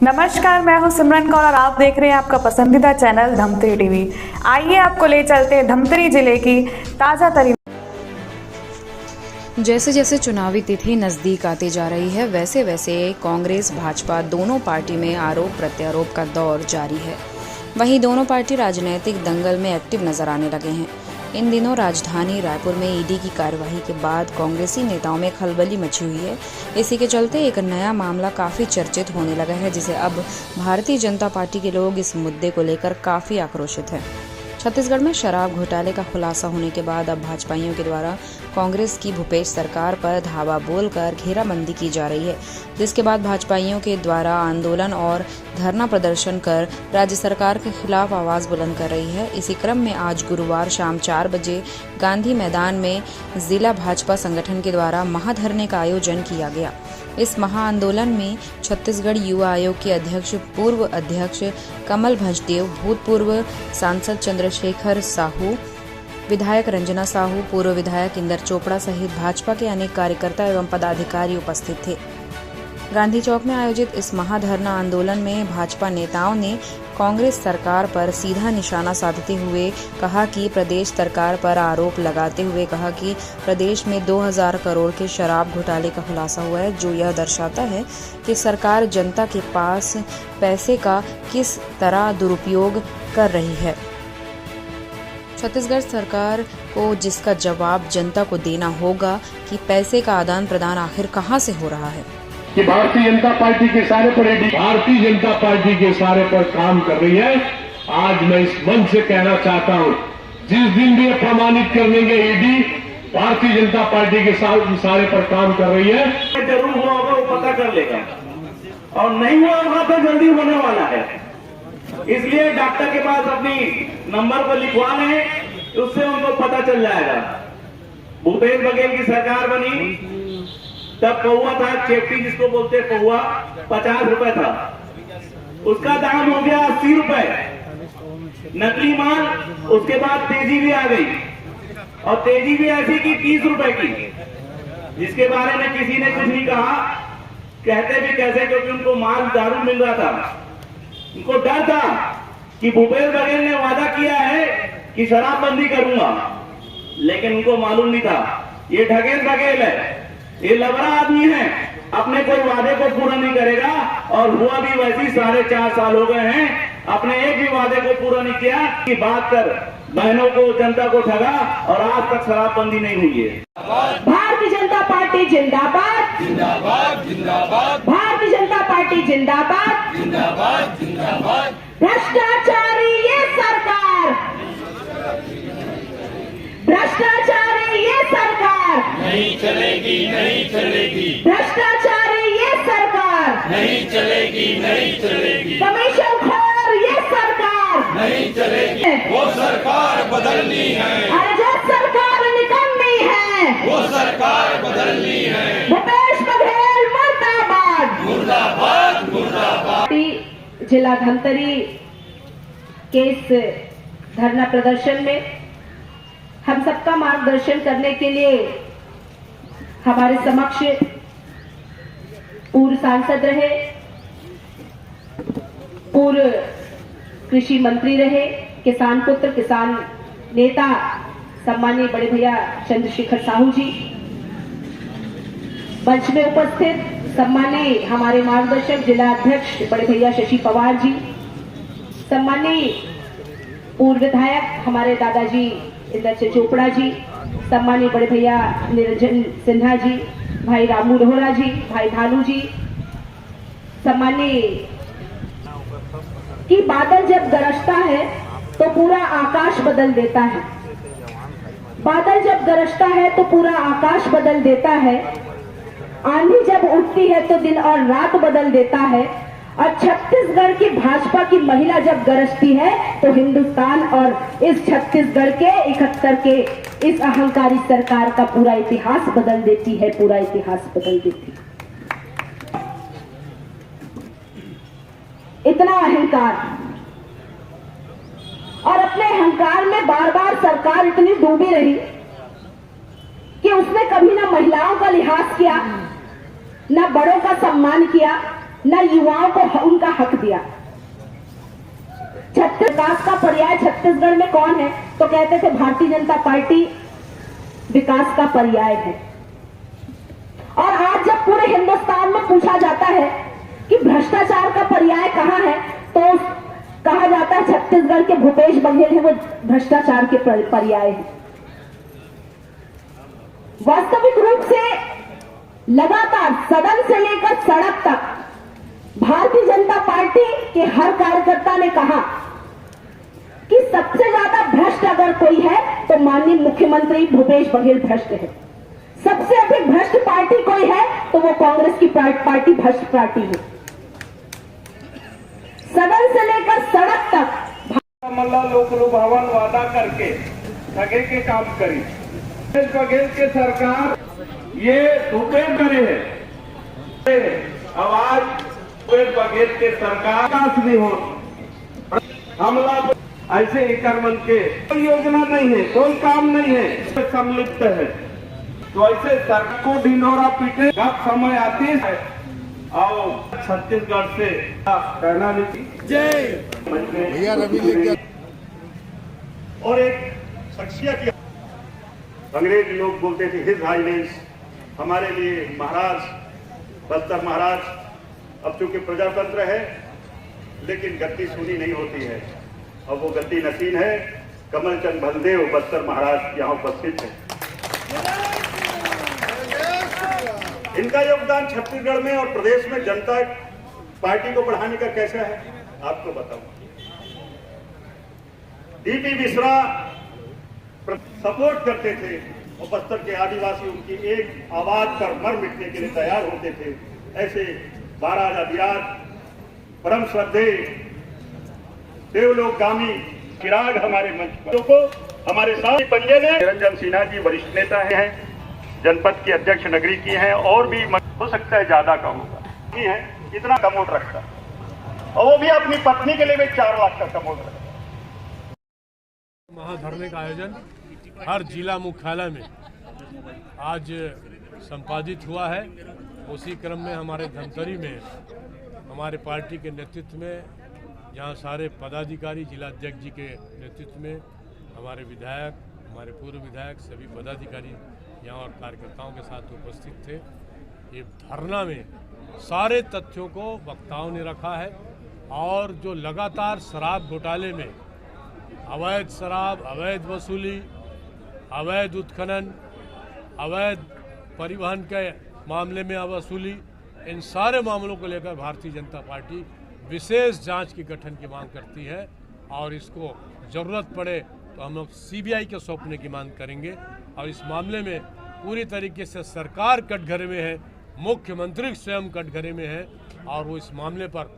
नमस्कार, मैं हूं सिमरन कौर और आप देख रहे हैं आपका पसंदीदा चैनल धमतरी टीवी। आइए आपको ले चलते हैं धमतरी जिले की ताज़ा तरीन। जैसे जैसे चुनावी तिथि नजदीक आती जा रही है वैसे वैसे कांग्रेस भाजपा दोनों पार्टी में आरोप प्रत्यारोप का दौर जारी है। वहीं दोनों पार्टी राजनीतिक दंगल में एक्टिव नजर आने लगे हैं। इन दिनों राजधानी रायपुर में ईडी की कार्यवाही के बाद कांग्रेसी नेताओं में खलबली मची हुई है। इसी के चलते एक नया मामला काफी चर्चित होने लगा है, जिसे अब भारतीय जनता पार्टी के लोग इस मुद्दे को लेकर काफी आक्रोशित हैं। छत्तीसगढ़ में शराब घोटाले का खुलासा होने के बाद अब भाजपाइयों के द्वारा कांग्रेस की भूपेश सरकार पर धावा बोलकर घेराबंदी की जा रही है, जिसके बाद भाजपाइयों के द्वारा आंदोलन और धरना प्रदर्शन कर राज्य सरकार के खिलाफ आवाज बुलंद कर रही है। इसी क्रम में आज गुरुवार शाम 4 बजे गांधी मैदान में जिला भाजपा संगठन के द्वारा महाधरने का आयोजन किया गया। इस महाआंदोलन में छत्तीसगढ़ युवा आयोग के अध्यक्ष पूर्व अध्यक्ष कमल भंजदेव, भूतपूर्व सांसद चंद्रशेखर साहू, विधायक रंजना साहू, पूर्व विधायक इंदर चोपड़ा सहित भाजपा के अनेक कार्यकर्ता एवं पदाधिकारी उपस्थित थे। गांधी चौक में आयोजित इस महाधरना आंदोलन में भाजपा नेताओं ने कांग्रेस सरकार पर सीधा निशाना साधते हुए कहा कि प्रदेश सरकार पर आरोप लगाते हुए कहा कि प्रदेश में 2000 करोड़ के शराब घोटाले का खुलासा हुआ है, जो यह दर्शाता है कि सरकार जनता के पास पैसे का किस तरह दुरुपयोग कर रही है। छत्तीसगढ़ सरकार को जिसका जवाब जनता को देना होगा कि पैसे का आदान प्रदान आखिर कहां से हो रहा है। कि भारतीय जनता पार्टी के सारे पर भारतीय जनता पार्टी के सारे पर काम कर रही है। आज मैं इस मंच से कहना चाहता हूं, जिस दिन भी प्रमाणित कर लेंगे ईडी भारतीय जनता पार्टी के सारे पर काम कर रही है, जरूर हुआ होगा वो पता कर लेगा, और नहीं हुआ होगा तो जल्दी होने वाला है। इसलिए डॉक्टर के पास अपनी नंबर को लिखवा लें, उससे उनको पता चल जाएगा। भूपेश बघेल की सरकार बनी तब पौवा था, चेपटी जिसको बोलते पौवा 50 रुपए था, उसका दाम हो गया 80 रुपए। नकली माल, उसके बाद तेजी भी आ गई, और तेजी भी ऐसी की 30 रुपए की, जिसके बारे में किसी ने कुछ नहीं कहा। कहते भी कैसे, क्योंकि उनको माल दारू मिल रहा था। उनको डर था कि भूपेश बघेल ने वादा किया है कि शराबबंदी करूंगा, लेकिन उनको मालूम नहीं था ये ढगेल बघेल है, ये लबरा आदमी है, अपने कोई वादे को पूरा नहीं करेगा। और हुआ भी वैसी, 4.5 साल हो गए हैं, अपने एक भी वादे को पूरा नहीं किया कि बात कर बहनों को, जनता को ठगा, और आज तक शराबबंदी नहीं हुई है। भारतीय जनता पार्टी जिंदाबाद, जिंदाबाद, जिंदाबाद। भारतीय जनता पार्टी जिंदाबाद, जिंदाबाद, जिंदाबाद। भ्रष्टाचारी ये सरकार, भ्रष्टाचारी ये सरकार नहीं चलेगी, नहीं चलेगी। भ्रष्टाचारी ये सरकार नहीं चलेगी, नहीं चलेगी। कमीशन खोर ये सरकार नहीं चलेगी। वो सरकार बदलनी है, और जो सरकार निकम्मी है वो सरकार बदलनी है। भूपेश बघेल मुर्दाबाद, मुर्दाबाद, मुर्दाबाद। जिला धमतरी के इस धरना प्रदर्शन में हम सबका मार्गदर्शन करने के लिए हमारे समक्ष पूर्व सांसद रहे, पूर्व कृषि मंत्री रहे, किसान पुत्र, किसान नेता सम्मानीय बड़े भैया चंद्रशेखर साहू जी, मंच में उपस्थित सम्मानीय हमारे मार्गदर्शक जिला अध्यक्ष बड़े भैया शशि पवार जी, सम्मानीय पूर्व विधायक हमारे दादाजी इंदर चोपड़ा जी, सम्मानीय बड़े भैया निरंजन सिन्हा जी, भाई रामू रोहरा जी, भाई भानु जी, सम्मानीय कि बादल जब गरजता है तो पूरा आकाश बदल देता है। बादल जब गरजता है तो पूरा आकाश बदल देता है। आंधी जब उठती है तो दिन और रात बदल देता है। और छत्तीसगढ़ की भाजपा की महिला जब गरजती है तो हिंदुस्तान और इस छत्तीसगढ़ के 71 के इस अहंकारी सरकार का पूरा इतिहास बदल देती है, पूरा इतिहास बदल देती है। इतना अहंकार, और अपने अहंकार में बार बार सरकार इतनी डूबी रही कि उसने कभी ना महिलाओं का लिहाज किया, ना बड़ों का सम्मान किया, न युवाओं को उनका हक दिया। विकास का पर्याय छत्तीसगढ़ में कौन है? तो कहते थे भारतीय जनता पार्टी विकास का पर्याय है। और आज जब पूरे हिंदुस्तान में पूछा जाता है कि भ्रष्टाचार का पर्याय कहां है, तो कहा जाता है छत्तीसगढ़ के भूपेश बघेल है वो भ्रष्टाचार के पर्याय है। वास्तविक रूप से लगातार सदन से लेकर सड़क तक भारतीय जनता पार्टी के हर कार्यकर्ता ने कहा कि सबसे ज्यादा भ्रष्ट अगर कोई है तो माननीय मुख्यमंत्री भूपेश बघेल भ्रष्ट है। सबसे अधिक भ्रष्ट पार्टी कोई है तो वो कांग्रेस की पार्टी भ्रष्ट पार्टी है। सदन से लेकर सड़क तक मल्ला लोक लुभावन वादा करके ठगे के काम करी। भूपेश बघेल के सरकार ये धोखे करे है। आवाज भूपेश बघेल के सरकार विकास नहीं हो, हमला ऐसे ही कर्मन के कोई योजना नहीं है, कोई काम नहीं है, सम्मिलित है। तो ऐसे सरकार को ढिंढोरा पीटे जब समय आती है और छत्तीसगढ़ से कहना नहीं जय भैया रवि लिख। और एक शख्सियत अंग्रेज लोग बोलते थे हिज हाइनेस, हमारे लिए महाराज, बस्तर महाराज। अब चूंकि प्रजातंत्र है लेकिन गद्दी सुनी नहीं होती है, और वो गद्दी नसीन है कमलचंद बलदेव बस्तर महाराज यहाँ उपस्थित है। इनका योगदान छत्तीसगढ़ में और प्रदेश में जनता पार्टी को बढ़ाने का कैसा है आपको बताऊं। डीपी मिश्रा सपोर्ट करते थे और बस्तर के आदिवासी उनकी एक आवाज पर मर मिटने के लिए तैयार होते थे। ऐसे महाराज अधिराज परम श्रद्धे देवलोकगामी चिराग हमारे मंच को हमारे साथ पंजे ने निरंजन सिन्हा जी वरिष्ठ नेता हैं, जनपद के अध्यक्ष नगरी की हैं, और भी हो सकता है ज्यादा का होगा है, इतना कम वोट रखता, और वो भी अपनी पत्नी के लिए भी 4 लाख का कम वोट रखता। महाधरने का आयोजन हर जिला मुख्यालय में आज संपादित हुआ है। उसी क्रम में हमारे धमतरी में हमारे पार्टी के नेतृत्व में, जहां सारे पदाधिकारी जिला अध्यक्ष जी के नेतृत्व में, हमारे विधायक, हमारे पूर्व विधायक, सभी पदाधिकारी यहाँ और कार्यकर्ताओं के साथ उपस्थित थे। ये धरना में सारे तथ्यों को वक्ताओं ने रखा है, और जो लगातार शराब घोटाले में अवैध शराब, अवैध वसूली, अवैध उत्खनन, अवैध परिवहन के मामले में वसूली, इन सारे मामलों को लेकर भारतीय जनता पार्टी विशेष जांच के गठन की मांग करती है, और इसको ज़रूरत पड़े तो हम लोग सीबीआई के सौंपने की मांग करेंगे। और इस मामले में पूरी तरीके से सरकार कटघरे में है, मुख्यमंत्री स्वयं कटघरे में है, और वो इस मामले पर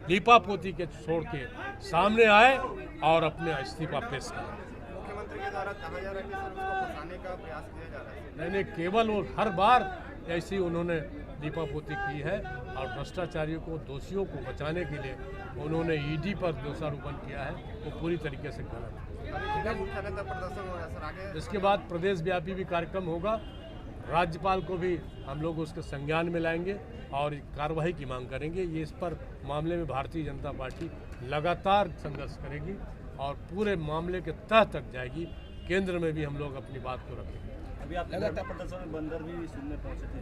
लीपापोती के छोड़ के सामने आए और अपने इस्तीफा पेश करें। मुख्यमंत्री के द्वारा कहा जा रहा है कि सर उसको फंसाने का प्रयास किया जा रहा है। नहीं, केवल वो हर बार ऐसी ही उन्होंने लीपापोती की है, और भ्रष्टाचारियों को, दोषियों को बचाने के लिए उन्होंने ईडी पर दोषारोपण किया है, वो पूरी तरीके से गलत है। इसके बाद प्रदेश व्यापी भी कार्यक्रम होगा, राज्यपाल को भी हम लोग उसके संज्ञान में लाएंगे और कार्रवाई की मांग करेंगे। ये इस पर मामले में भारतीय जनता पार्टी लगातार संघर्ष करेगी और पूरे मामले के तह तक जाएगी। केंद्र में भी हम लोग अपनी बात को रखेंगे। अभी आप लगातार प्रदर्शन में बंदर भी सुनने पहुंचे थे।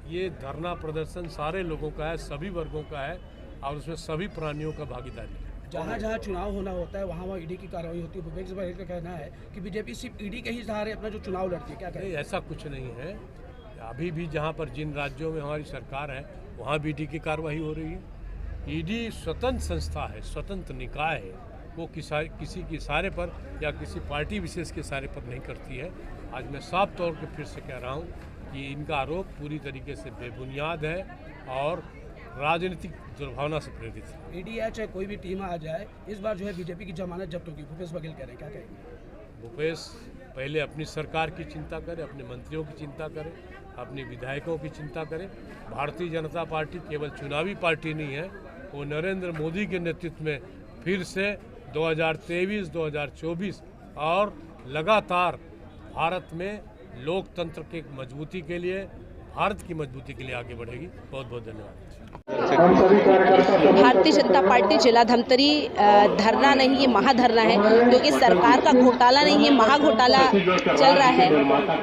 ये धरना प्रदर्शन सारे लोगों का है, सभी वर्गों का है, और उसमें सभी प्राणियों का भागीदारी है। जहाँ जहाँ चुनाव होना होता है वहाँ ईडी की कार्रवाई होती है। भूपेश बघेल का कहना है कि बीजेपी सिर्फ ईडी के ही सहारे अपना जो चुनाव लड़ती है, क्या कहें? ऐसा कुछ नहीं है। अभी भी जहाँ पर जिन राज्यों में हमारी सरकार है वहाँ भी ईडी की कार्रवाई हो रही है। ईडी स्वतंत्र संस्था है, स्वतंत्र निकाय है, वो किसी के इशारे पर या किसी पार्टी विशेष के इशारे पर नहीं करती है। आज मैं साफ तौर पर फिर से कह रहा हूँ कि इनका आरोप पूरी तरीके से बेबुनियाद है और राजनीतिक दुर्भावना से प्रेरित है। ईडी या चाहे कोई भी टीम आ जाए, इस बार जो है बीजेपी की जमानत जब्त होगी, भूपेश बघेल कह रहे हैं, क्या कहेंगे? भूपेश पहले अपनी सरकार की चिंता करे, अपने मंत्रियों की चिंता करे, अपने विधायकों की चिंता करे। भारतीय जनता पार्टी केवल चुनावी पार्टी नहीं है, वो नरेंद्र मोदी के नेतृत्व में फिर से 2023, 2024 और लगातार भारत में लोकतंत्र के मजबूती के लिए, भारत की मजबूती के लिए आगे बढ़ेगी। बहुत बहुत धन्यवाद। भारतीय जनता पार्टी जिला धमतरी धरना नहीं, ये महाधरना है, क्योंकि सरकार का घोटाला नहीं, ये महाघोटाला चल रहा है।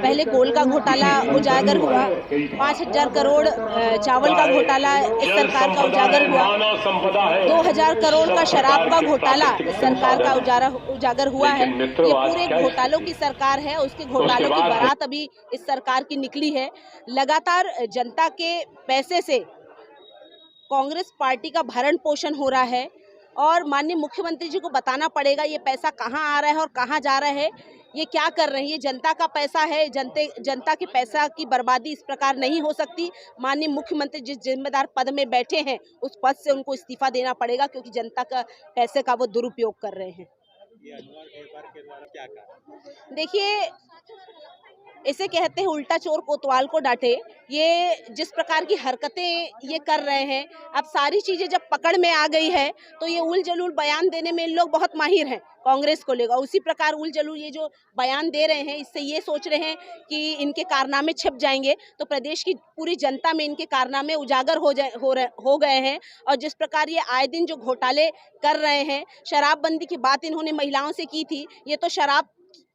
पहले कोल का घोटाला उजागर हुआ, 5,000 करोड़ चावल का घोटाला इस सरकार का उजागर हुआ, 2,000 करोड़ का शराब का घोटाला इस सरकार का उजागर हुआ है। ये पूरे घोटालों की सरकार है, उसके घोटालों की बारात अभी इस सरकार की निकली है। लगातार जनता के पैसे से कांग्रेस पार्टी का भरण पोषण हो रहा है और माननीय मुख्यमंत्री जी को बताना पड़ेगा ये पैसा कहां आ रहा है और कहां जा रहा है, ये क्या कर रहे हैं। ये जनता का पैसा है, जनता के पैसा की बर्बादी इस प्रकार नहीं हो सकती। माननीय मुख्यमंत्री जिस जिम्मेदार पद में बैठे हैं उस पद से उनको इस्तीफा देना पड़ेगा, क्योंकि जनता का पैसे का वो दुरुपयोग कर रहे हैं। देखिए, इसे कहते हैं उल्टा चोर कोतवाल को डांटे। ये जिस प्रकार की हरकतें ये कर रहे हैं, अब सारी चीजें जब पकड़ में आ गई है तो ये उल जलूल बयान देने में इन लोग बहुत माहिर हैं कांग्रेस को लेकर। उसी प्रकार उल जलूल ये जो बयान दे रहे हैं, इससे ये सोच रहे हैं कि इनके कारनामे छिप जाएंगे, तो प्रदेश की पूरी जनता में इनके कारनामे उजागर हो गए हैं। और जिस प्रकार ये आए दिन जो घोटाले कर रहे हैं, शराबबंदी की बात इन्होंने महिलाओं से की थी, ये तो शराब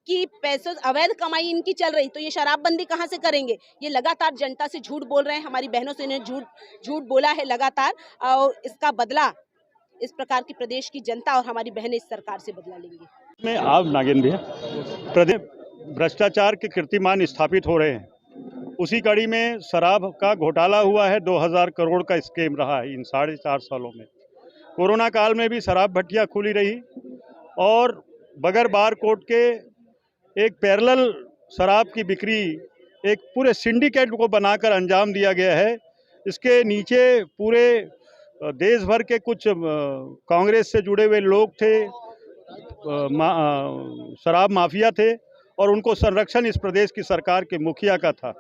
की पैसों अवैध कमाई इनकी चल रही, तो ये शराबबंदी कहाँ से करेंगे। ये लगातार जनता से झूठ बोल रहे हैं, हमारी बहनों से इन्हें झूठ बोला है लगातार, और इसका बदला इस प्रकार की प्रदेश की जनता और हमारी बहनें इस सरकार से बदला लेंगी। में आप नागेंद्र भैया, प्रदेश भ्रष्टाचार के कीर्तिमान स्थापित हो रहे हैं। उसी कड़ी में शराब का घोटाला हुआ है, 2,000 करोड़ का स्कीम रहा है इन 4.5 सालों में। कोरोना काल में भी शराब भट्टियाँ खुली रही और बगैर बार कोड के एक पैरेलल शराब की बिक्री एक पूरे सिंडिकेट को बनाकर अंजाम दिया गया है। इसके नीचे पूरे देश भर के कुछ कांग्रेस से जुड़े हुए लोग थे, शराब माफिया थे, और उनको संरक्षण इस प्रदेश की सरकार के मुखिया का था।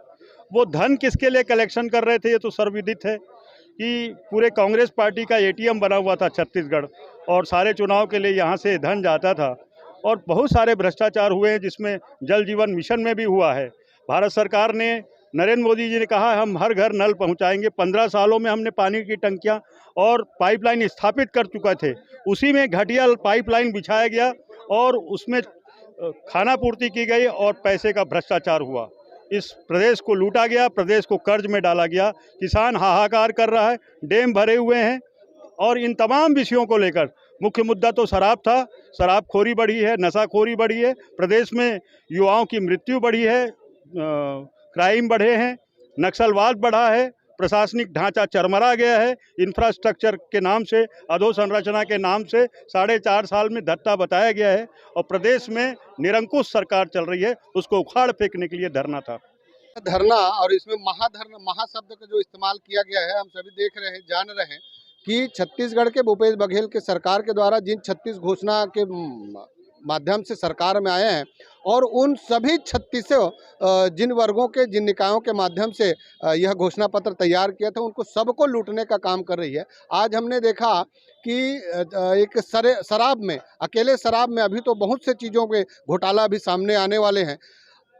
वो धन किसके लिए कलेक्शन कर रहे थे, ये तो सर्वविदित है कि पूरे कांग्रेस पार्टी का एटीएम बना हुआ था छत्तीसगढ़, और सारे चुनाव के लिए यहाँ से धन जाता था। और बहुत सारे भ्रष्टाचार हुए हैं, जिसमें जल जीवन मिशन में भी हुआ है। भारत सरकार ने, नरेंद्र मोदी जी ने कहा हम हर घर नल पहुंचाएंगे। 15 सालों में हमने पानी की टंकियां और पाइपलाइन स्थापित कर चुके थे। उसी में घटिया पाइपलाइन बिछाया गया और उसमें खाना पूर्ति की गई और पैसे का भ्रष्टाचार हुआ। इस प्रदेश को लूटा गया, प्रदेश को कर्ज में डाला गया। किसान हाहाकार कर रहा है, डैम भरे हुए हैं। और इन तमाम विषयों को लेकर मुख्य मुद्दा तो शराब था। शराबखोरी बढ़ी है, नशाखोरी बढ़ी है, प्रदेश में युवाओं की मृत्यु बढ़ी है, क्राइम बढ़े हैं, नक्सलवाद बढ़ा है, प्रशासनिक ढांचा चरमरा गया है। इंफ्रास्ट्रक्चर के नाम से, अधोसंरचना के नाम से 4.5 साल में धत्ता बताया गया है और प्रदेश में निरंकुश सरकार चल रही है। उसको उखाड़ फेंकने के लिए धरना था। धरना, और इसमें महाशब्द का जो इस्तेमाल किया गया है, हम सभी देख रहे हैं, जान रहे हैं कि छत्तीसगढ़ के भूपेश बघेल के सरकार के द्वारा जिन 36 घोषणा के माध्यम से सरकार में आए हैं, और उन सभी 36 जिन वर्गों के, जिन निकायों के माध्यम से यह घोषणा पत्र तैयार किया था, उनको सबको लूटने का काम कर रही है। आज हमने देखा कि एक शराब में, अकेले शराब में अभी तो बहुत से चीज़ों के घोटाला भी सामने आने वाले हैं।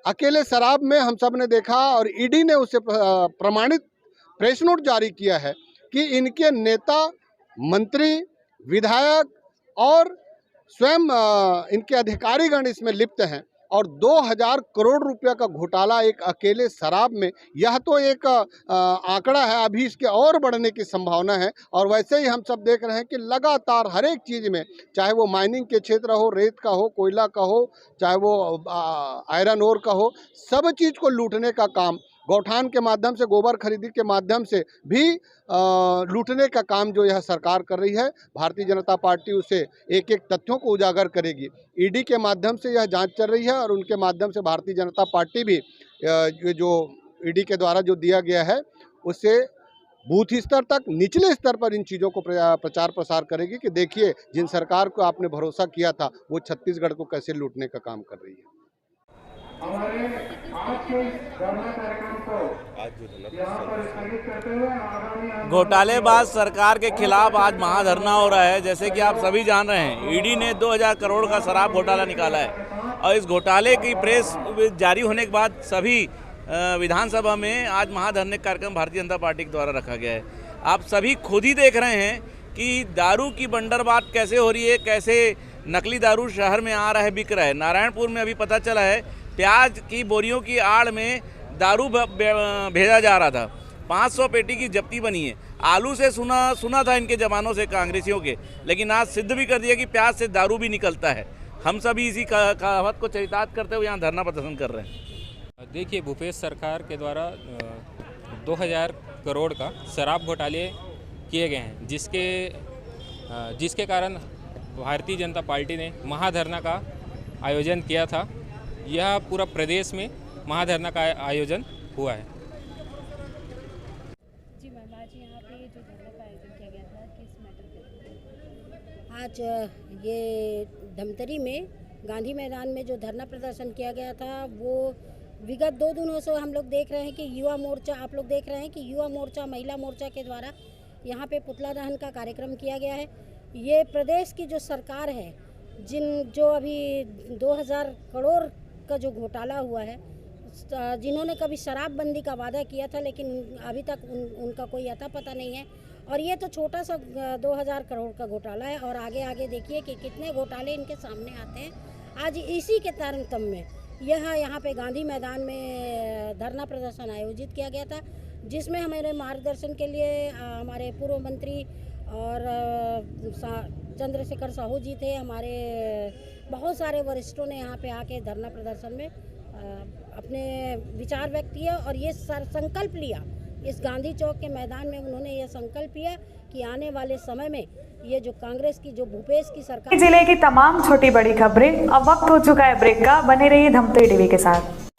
अकेले शराब में हम सब ने देखा, और ईडी ने उसे प्रमाणित प्रेस नोट जारी किया है कि इनके नेता, मंत्री, विधायक और स्वयं इनके अधिकारीगण इसमें लिप्त हैं। और 2,000 करोड़ रुपया का घोटाला एक अकेले शराब में, यह तो एक आंकड़ा है, अभी इसके और बढ़ने की संभावना है। और वैसे ही हम सब देख रहे हैं कि लगातार हर एक चीज़ में, चाहे वो माइनिंग के क्षेत्र हो, रेत का हो, कोयला का हो, चाहे वो आयरन ओर का हो, सब चीज़ को लूटने का काम, गौठान के माध्यम से, गोबर खरीदी के माध्यम से भी लूटने का काम जो यह सरकार कर रही है। भारतीय जनता पार्टी उसे एक एक तथ्यों को उजागर करेगी। ईडी के माध्यम से यह जांच चल रही है, और उनके माध्यम से भारतीय जनता पार्टी भी जो ईडी के द्वारा जो दिया गया है, उससे बूथ स्तर तक, निचले स्तर पर इन चीज़ों को प्रचार प्रसार करेगी कि देखिए, जिन सरकार को आपने भरोसा किया था, वो छत्तीसगढ़ को कैसे लूटने का काम कर रही है। हमारे आज के धरना कार्यक्रम को यहाँ पर स्थगित करते हुए आगामी घोटालेबाज सरकार के खिलाफ आज महाधरना हो रहा है। जैसे कि आप सभी जान रहे हैं, ईडी ने 2,000 करोड़ का शराब घोटाला निकाला है, और इस घोटाले की प्रेस जारी होने के बाद सभी विधानसभा में आज महाधरने कार्यक्रम भारतीय जनता पार्टी के द्वारा रखा गया है। आप सभी खुद ही देख रहे हैं कि दारू की बंदरबांट कैसे हो रही है, कैसे नकली दारू शहर में आ रहा है, बिक रहा है। नारायणपुर में अभी पता चला है प्याज की बोरियों की आड़ में दारू भेजा जा रहा था। 500 पेटी की जब्ती बनी है। आलू से सुना था इनके जमानों से कांग्रेसियों के, लेकिन आज सिद्ध भी कर दिया कि प्याज से दारू भी निकलता है। हम सभी इसी कहावत को चरितार्थ करते हुए यहाँ धरना प्रदर्शन कर रहे हैं। देखिए, भूपेश सरकार के द्वारा 2000 करोड़ का शराब घोटाले किए गए हैं, जिसके कारण भारतीय जनता पार्टी ने महाधरना का आयोजन किया था। यह पूरा प्रदेश में महाधरना का आयोजन हुआ है। जी मैम, आज यहाँ पे जो धरना का आयोजन किया गया था किस मैटर पे? आज ये धमतरी में गांधी मैदान में जो धरना प्रदर्शन किया गया था, वो विगत 2 दिनों से हम लोग देख रहे हैं कि युवा मोर्चा, आप लोग देख रहे हैं कि युवा मोर्चा, महिला मोर्चा के द्वारा यहाँ पे पुतला दहन का कार्यक्रम किया गया है। ये प्रदेश की जो सरकार है, जो अभी 2000 करोड़ का जो घोटाला हुआ है, जिन्होंने कभी शराबबंदी का वादा किया था, लेकिन अभी तक उनका कोई अता पता नहीं है। और ये तो छोटा सा 2000 करोड़ का घोटाला है, और आगे आगे देखिए कि कितने घोटाले इनके सामने आते हैं। आज इसी के तारतम्य में यहाँ पे गांधी मैदान में धरना प्रदर्शन आयोजित किया गया था, जिसमें हमारे मार्गदर्शन के लिए हमारे पूर्व मंत्री और चंद्रशेखर साहू जी थे। हमारे बहुत सारे वरिष्ठों ने यहाँ पे आके धरना प्रदर्शन में अपने विचार व्यक्त किए, और ये संकल्प लिया, इस गांधी चौक के मैदान में उन्होंने ये संकल्प लिया कि आने वाले समय में ये जो कांग्रेस की, जो भूपेश की सरकार। जिले की तमाम छोटी बड़ी खबरें अब वक्त हो चुका है ब्रेक का। बने रहिए धमतरी टीवी के साथ।